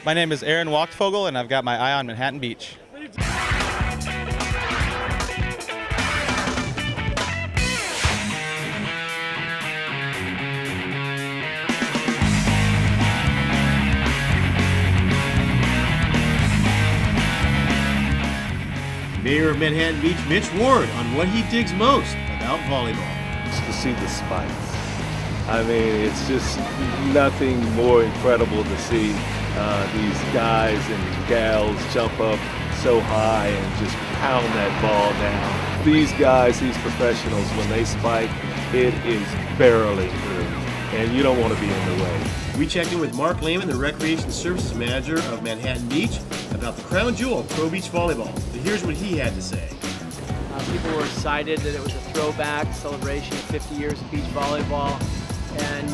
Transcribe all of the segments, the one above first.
My name is Aaron Wachtfogel, and I've got my eye on Manhattan Beach. Mayor of Manhattan Beach, Mitch Ward, on what he digs most about volleyball. Just to see the spikes. I mean, it's just nothing more incredible to see these guys and gals jump up so high and just pound that ball down. These guys, these professionals, when they spike, it is barreling through, and you don't want to be in the way. We checked in with Mark Lehman, the Recreation Services Manager of Manhattan Beach, about the crown jewel of Pro Beach Volleyball. So here's what he had to say. People were excited that it was a throwback celebration of 50 years of beach volleyball, and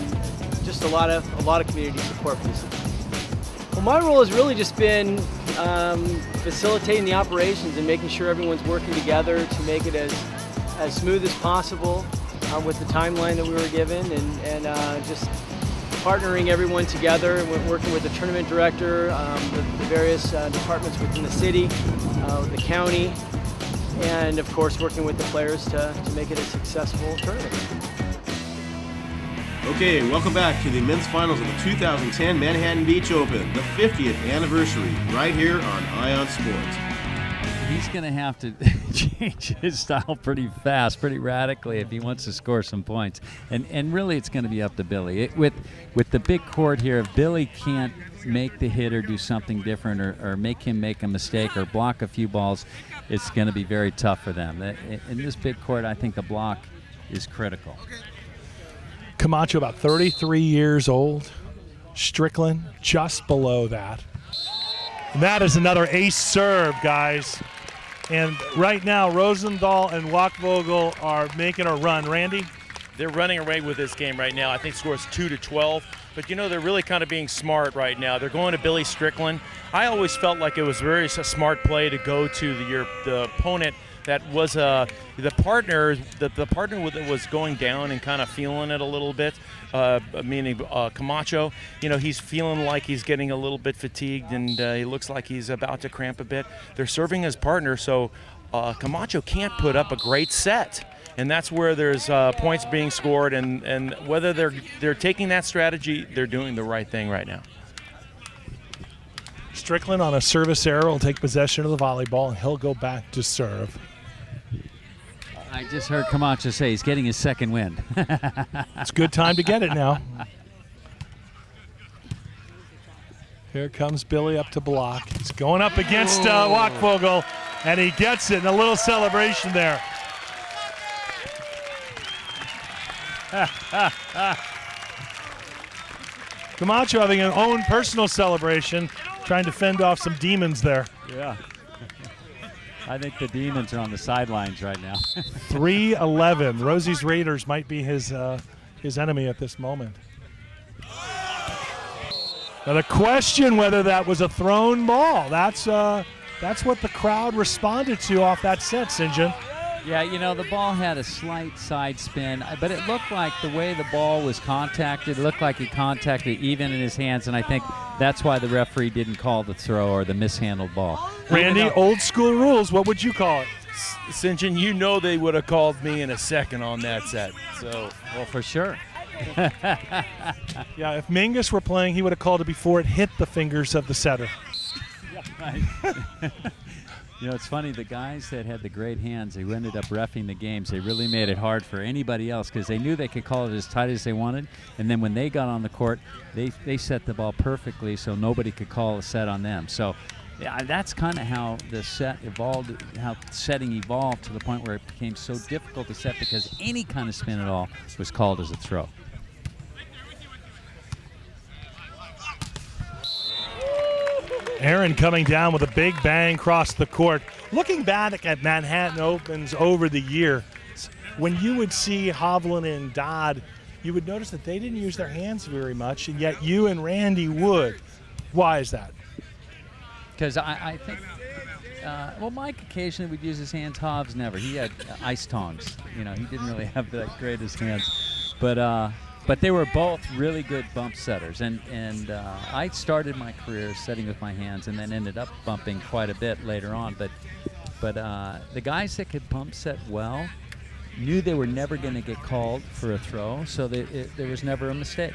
just a lot of community support for this event. Well, my role has really just been facilitating the operations and making sure everyone's working together to make it as smooth as possible with the timeline that we were given, and just partnering everyone together, working with the tournament director, the various departments within the city, the county, and of course working with the players to make it a successful tournament. Okay, welcome back to the men's finals of the 2010 Manhattan Beach Open, the 50th anniversary, right here on Ion Sports. He's going to have to change his style pretty fast, pretty radically if he wants to score some points. And really it's going to be up to Billy. With the big court here, if Billy can't make the hitter do something different or make him make a mistake or block a few balls, it's going to be very tough for them. In this big court, I think the block is critical. Camacho about 33 years old. Strickland just below that. And that is another ace serve, guys. And right now, Rosendahl and Wachtfogel are making a run. Randy? They're running away with this game right now. I think scores 2-12. But, you know, they're really kind of being smart right now. They're going to Billy Strickland. I always felt like it was very a smart play to go to the opponent that was the partner that was going down and kind of feeling it a little bit, meaning Camacho. You know, he's feeling like he's getting a little bit fatigued, and he looks like he's about to cramp a bit. They're serving his partner, so Camacho can't put up a great set. And that's where there's points being scored, and whether they're taking that strategy, they're doing the right thing right now. Strickland on a service error will take possession of the volleyball, and he'll go back to serve. I just heard Camacho say he's getting his second win. It's a good time to get it now. Here comes Billy up to block. He's going up against Wachtfogel, and he gets it, and a little celebration there. Camacho having an own personal celebration, trying to fend off some demons there. Yeah. I think the demons are on the sidelines right now. 3-11. Rosie's Raiders might be his enemy at this moment. Now the question whether that was a thrown ball. That's what the crowd responded to off that set, St. John. Yeah, you know, the ball had a slight side spin, but it looked like the way the ball was contacted, it looked like he contacted even in his hands, and I think that's why the referee didn't call the throw or the mishandled ball. Randy, old school rules, what would you call it? St. John, you know they would have called me in a second on that set. So, well, for sure. Yeah, if Mingus were playing, he would have called it before it hit the fingers of the setter. Yeah, right. You know, it's funny, the guys that had the great hands, who ended up reffing the games, they really made it hard for anybody else because they knew they could call it as tight as they wanted. And then when they got on the court, they set the ball perfectly so nobody could call a set on them. So yeah, that's kind of how the set evolved, how setting evolved to the point where it became so difficult to set because any kind of spin at all was called as a throw. Aaron coming down with a big bang across the court. Looking back at Manhattan Opens over the year, when you would see Hovland and Dodd, you would notice that they didn't use their hands very much, and yet you and Randy would. Why is that? Because I think, well, Mike occasionally would use his hands. Hovs never. He had ice tongs. You know, he didn't really have the greatest hands. But But they were both really good bump setters, and I started my career setting with my hands, and then ended up bumping quite a bit later on. But the guys that could bump set well knew they were never going to get called for a throw, so there was never a mistake.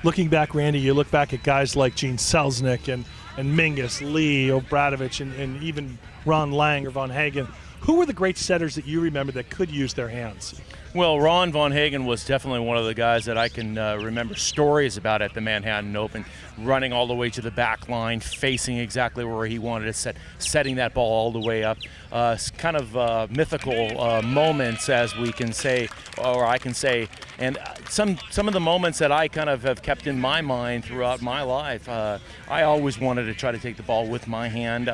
Looking back, Randy, you look back at guys like Gene Selznick and Mingus, Lee, Obradovich, and even Ron Lang or Von Hagen. Who were the great setters that you remember that could use their hands? Well, Ron Von Hagen was definitely one of the guys that I can remember stories about at the Manhattan Open, running all the way to the back line, facing exactly where he wanted to set, setting that ball all the way up. Kind of mythical moments, as we can say, or I can say, and some of the moments that I kind of have kept in my mind throughout my life. I always wanted to try to take the ball with my hands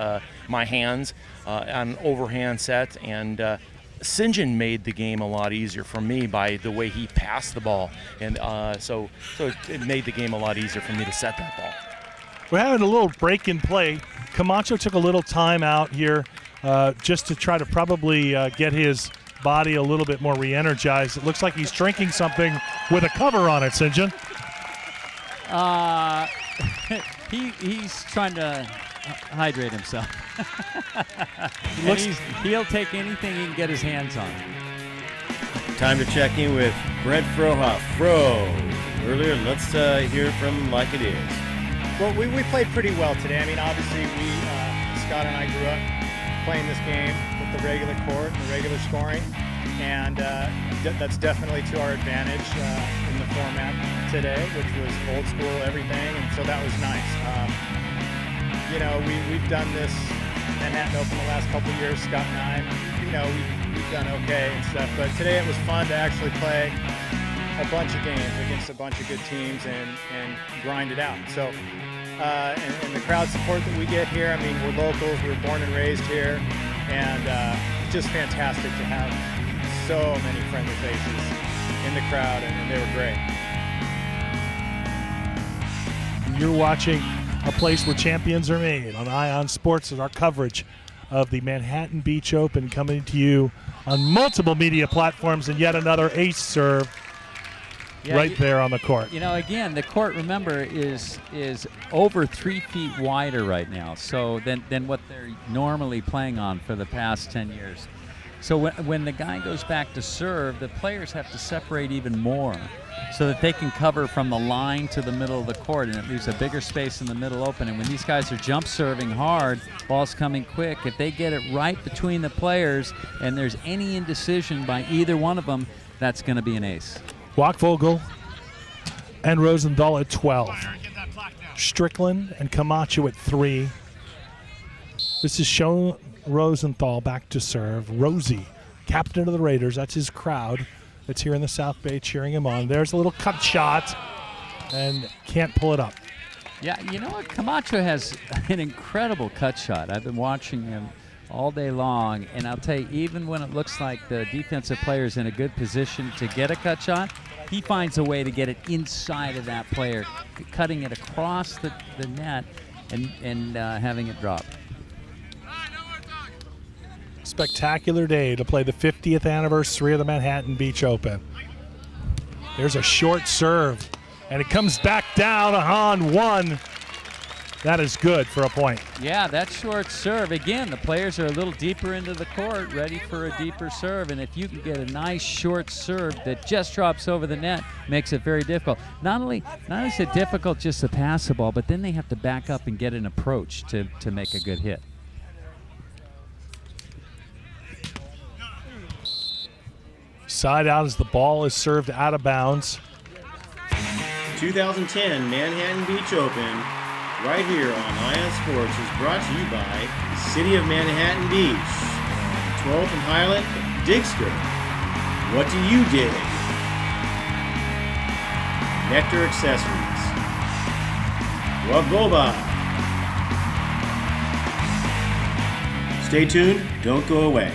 on an overhand set, and St. John made the game a lot easier for me by the way he passed the ball, and so it made the game a lot easier for me to set that ball. We're having a little break in play. Camacho took a little time out here just to try to probably get his body a little bit more re-energized. It looks like he's drinking something with a cover on it, St. John. He's trying to hydrate himself. He'll take anything he can get his hands on. Time to check in with Brent Frohoff. Fro, earlier, let's hear from him like it is. Well, we played pretty well today. I mean, obviously, Scott and I grew up playing this game with the regular court and the regular scoring, and that's definitely to our advantage in the format today, which was old school everything, and so that was nice. You know, we've done this Manhattan Open the last couple of years, Scott and I. You know, we've done okay and stuff, but today it was fun to actually play a bunch of games against a bunch of good teams and grind it out. So, and the crowd support that we get here, I mean, we're locals, we were born and raised here, and it's just fantastic to have so many friendly faces in the crowd, and they were great. You're watching a place where champions are made on Ion Sports, and our coverage of the Manhattan Beach Open coming to you on multiple media platforms, and yet another ace serve there on the court. You know, again, the court, remember, is over 3 feet wider right now, so than what they're normally playing on for the past 10 years. So when the guy goes back to serve, the players have to separate even more so that they can cover from the line to the middle of the court, and it leaves a bigger space in the middle open. And when these guys are jump serving hard, ball's coming quick, if they get it right between the players and there's any indecision by either one of them, that's going to be an ace. Wachvogel and Rosenthal at 12. Strickland and Camacho at 3. This is Sean Rosenthal back to serve. Rosie, captain of the Raiders, that's his crowd that's here in the South Bay cheering him on. There's a little cut shot and can't pull it up. Yeah, you know what? Camacho has an incredible cut shot. I've been watching him all day long, and I'll tell you, even when it looks like the defensive player is in a good position to get a cut shot, he finds a way to get it inside of that player, cutting it across the net and having it drop. Spectacular day to play the 50th anniversary of the Manhattan Beach Open. There's a short serve, and it comes back down on 1. That is good for a point. Yeah, that short serve. Again, the players are a little deeper into the court, ready for a deeper serve, and if you can get a nice short serve that just drops over the net, makes it very difficult. Not only is it difficult just to pass the ball, but then they have to back up and get an approach to make a good hit. Side out as the ball is served out of bounds. 2010 Manhattan Beach Open, right here on Ion Sports, is brought to you by the City of Manhattan Beach, 12th and Highland, Digster. What do you dig? Nectar Accessories. Wagoba. Stay tuned, don't go away.